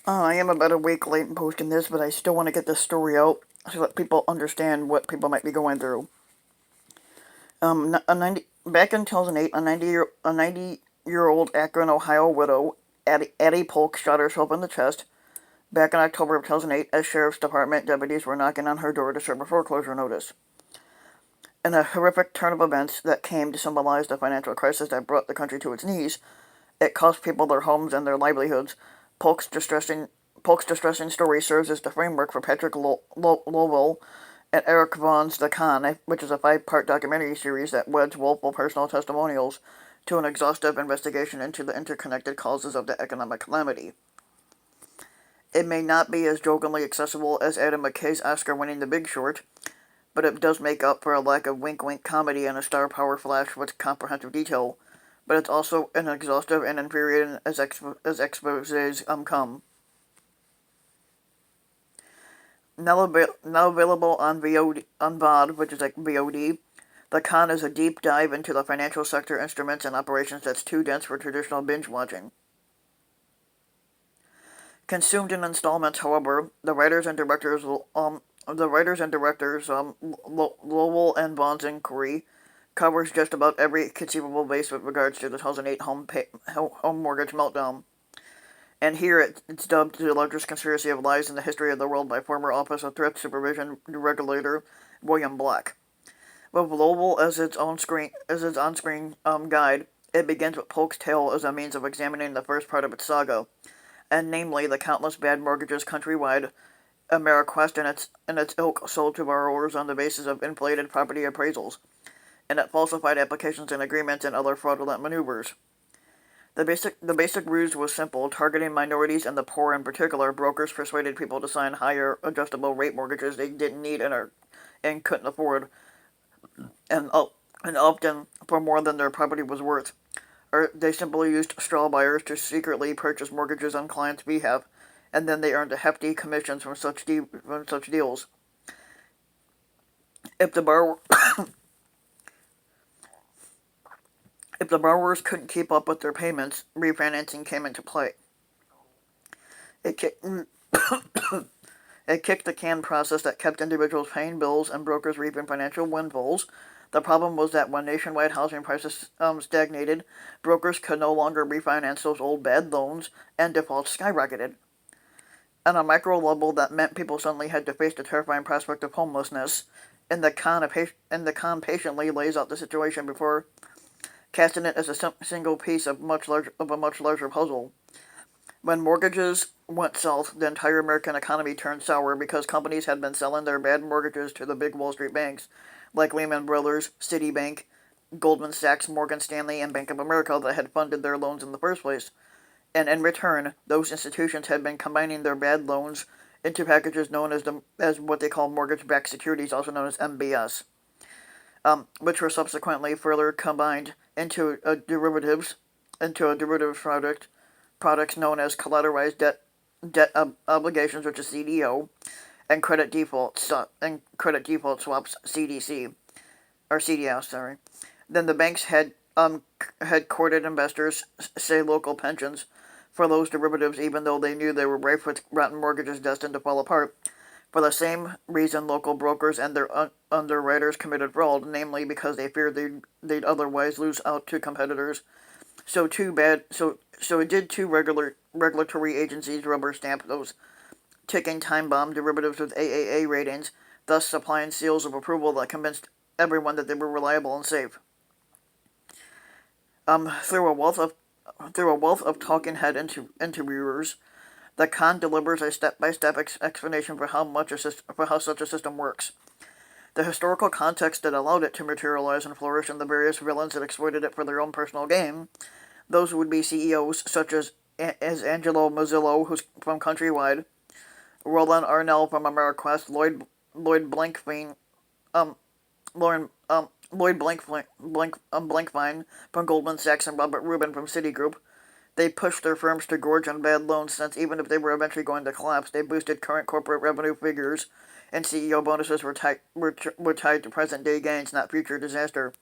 I am about a week late in posting this, but I still want to get this story out so that people understand what people might be going through. Back in 2008, a 90-year-old Akron, Ohio widow, Addie Polk, shot herself in the chest back in October of 2008 as sheriff's department deputies were knocking on her door to serve a foreclosure notice. In a horrific turn of events that came to symbolize the financial crisis that brought the country to its knees, it cost people their homes and their livelihoods. Polk's distressing Polk's distressing story serves as the framework for Patrick Lovell and Eric Vaughan's The Con, which is a five-part documentary series that weds woeful personal testimonials to an exhaustive investigation into the interconnected causes of the economic calamity. It may not be as jokingly accessible as Adam McKay's Oscar-winning The Big Short, but it does make up for a lack of wink-wink comedy and a star power flash with comprehensive detail. But it's also as exhaustive and infuriating as exposés come. Now available on VOD, which is like VOD, The Con is a deep dive into the financial sector instruments and operations that's too dense for traditional binge watching. Consumed in installments, however, the writers and directors Lowell and Vaughn's inquiry covers just about every conceivable base with regards to the 2008 home mortgage meltdown. And here it's dubbed the largest conspiracy of lies in the history of the world by former Office of Thrift Supervision regulator William Black. With Lowell as its on-screen guide, it begins with Polk's tale as a means of examining the first part of its saga, and namely the countless bad mortgages countrywide AmeriQuest and its ilk sold to borrowers on the basis of inflated property appraisals, and at falsified applications and agreements and other fraudulent maneuvers. The basic ruse was simple: targeting minorities and the poor in particular. Brokers persuaded people to sign higher adjustable rate mortgages they didn't need and couldn't afford, and often for more than their property was worth. Or they simply used straw buyers to secretly purchase mortgages on clients' behalf, and then they earned hefty commissions from such deals. If the borrower If the borrowers couldn't keep up with their payments, refinancing came into play. It kicked, it kicked the can process that kept individuals paying bills and brokers reaping financial windfalls. The problem was that when nationwide housing prices stagnated, brokers could no longer refinance those old bad loans, and defaults skyrocketed. On a micro level, that meant people suddenly had to face the terrifying prospect of homelessness, and the con patiently lays out the situation before casting it as a single piece of a much larger puzzle. When mortgages went south, the entire American economy turned sour because companies had been selling their bad mortgages to the big Wall Street banks, like Lehman Brothers, Citibank, Goldman Sachs, Morgan Stanley, and Bank of America that had funded their loans in the first place. And in return, those institutions had been combining their bad loans into packages known as what they call mortgage-backed securities, also known as MBS, which were subsequently further combined into a derivative products known as collateralized debt obligations, which is CDO, and credit default swaps, CDC or CDS. Sorry. Then the banks had courted investors, say local pensions, for those derivatives, even though they knew they were rife with rotten mortgages destined to fall apart. For the same reason, local brokers and their underwriters committed fraud, namely because they feared they'd otherwise lose out to competitors. So it did two regulatory agencies rubber stamp those ticking time bomb derivatives with AAA ratings, thus supplying seals of approval that convinced everyone that they were reliable and safe. Through a wealth of talking head interviewers, the Con delivers a step-by-step explanation for how such a system works. The historical context that allowed it to materialize and flourish, and the various villains that exploited it for their own personal gain. Those would be CEOs such as Angelo Mozillo, who's from Countrywide, Roland Arnell from AmeriQuest, Lloyd Blankfein, Lauren Lloyd Blankfein from Goldman Sachs, and Robert Rubin from Citigroup. They pushed their firms to gorge on bad loans, since even if they were eventually going to collapse, they boosted current corporate revenue figures, and CEO bonuses were tied to present-day gains, not future disaster.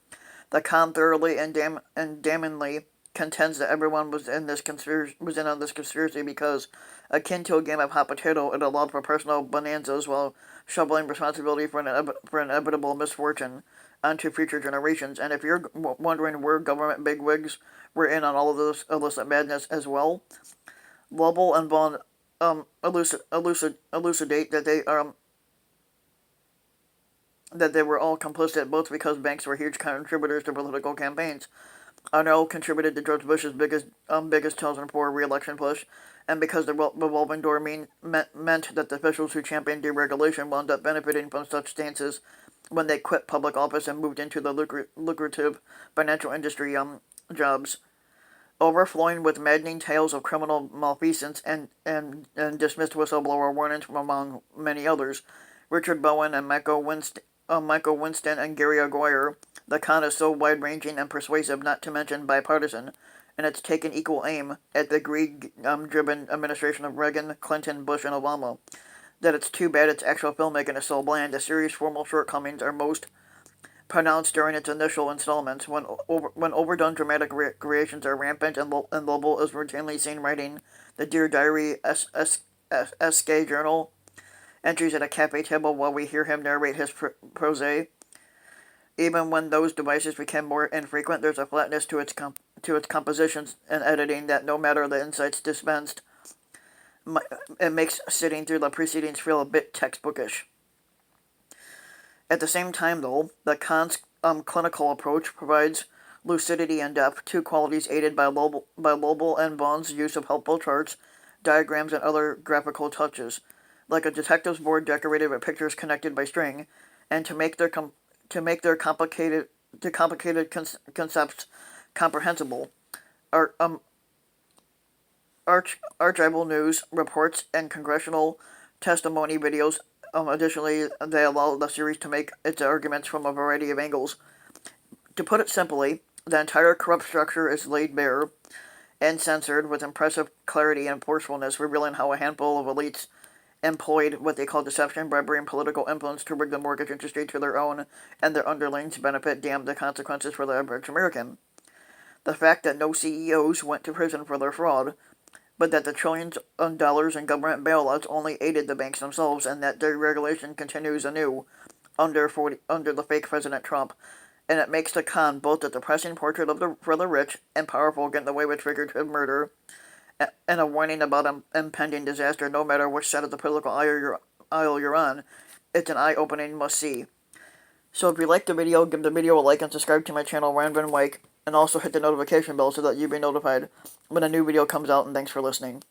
The Con thoroughly and damningly contends that everyone was in on this conspiracy because, akin to a game of hot potato, it allowed for personal bonanzas while shoveling responsibility for for inevitable misfortune onto future generations. And if you're wondering where government bigwigs were in on all of this illicit madness as well, Lovell and Vaughn elucidate that they were all complicit, both because banks were huge contributors to political campaigns. Arnell contributed to George Bush's biggest 2004 re-election push, and because the revolving door meant that the officials who championed deregulation wound up benefiting from such stances when they quit public office and moved into the lucrative financial industry jobs. Overflowing with maddening tales of criminal malfeasance and dismissed whistleblower warnings from among many others, Richard Bowen and Michael Winston and Gary Aguirre, the con is so wide-ranging and persuasive, not to mention bipartisan, and it's taken equal aim at the greed-driven administration of Reagan, Clinton, Bush, and Obama, that it's too bad its actual filmmaking is so bland. The series' formal shortcomings are most pronounced during its initial installments, when overdone dramatic creations are rampant and Lovell is routinely seen writing the Dear Diary SK journal entries at a cafe table while we hear him narrate his prose. Even when those devices became more infrequent, there's a flatness to its compositions and editing that, no matter the insights dispensed, it makes sitting through the proceedings feel a bit textbookish. At the same time, though, the Con's clinical approach provides lucidity and depth, two qualities aided by Lovell and Vaughn's use of helpful charts, diagrams, and other graphical touches, like a detective's board decorated with pictures connected by string, and to make their complicated concepts comprehensible. Archival news, reports, and congressional testimony videos. Additionally, they allow the series to make its arguments from a variety of angles. To put it simply, the entire corrupt structure is laid bare and censored with impressive clarity and forcefulness, revealing how a handful of elites employed what they call deception, bribery, and political influence to rig the mortgage industry to their own and their underlings' benefit. Damn the consequences for the average American. The fact that no CEOs went to prison for their fraud, but that the trillions of dollars in government bailouts only aided the banks themselves, and that deregulation continues anew under the fake President Trump. And it makes the con both a depressing portrait for the rich and powerful get in the way with figurative murder, and a warning about impending disaster no matter which side of the political aisle you're on. It's an eye-opening must-see. So if you like the video, give the video a like and subscribe to my channel, Ryan Van Wyk, and also hit the notification bell so that you'll be notified when a new video comes out, and thanks for listening.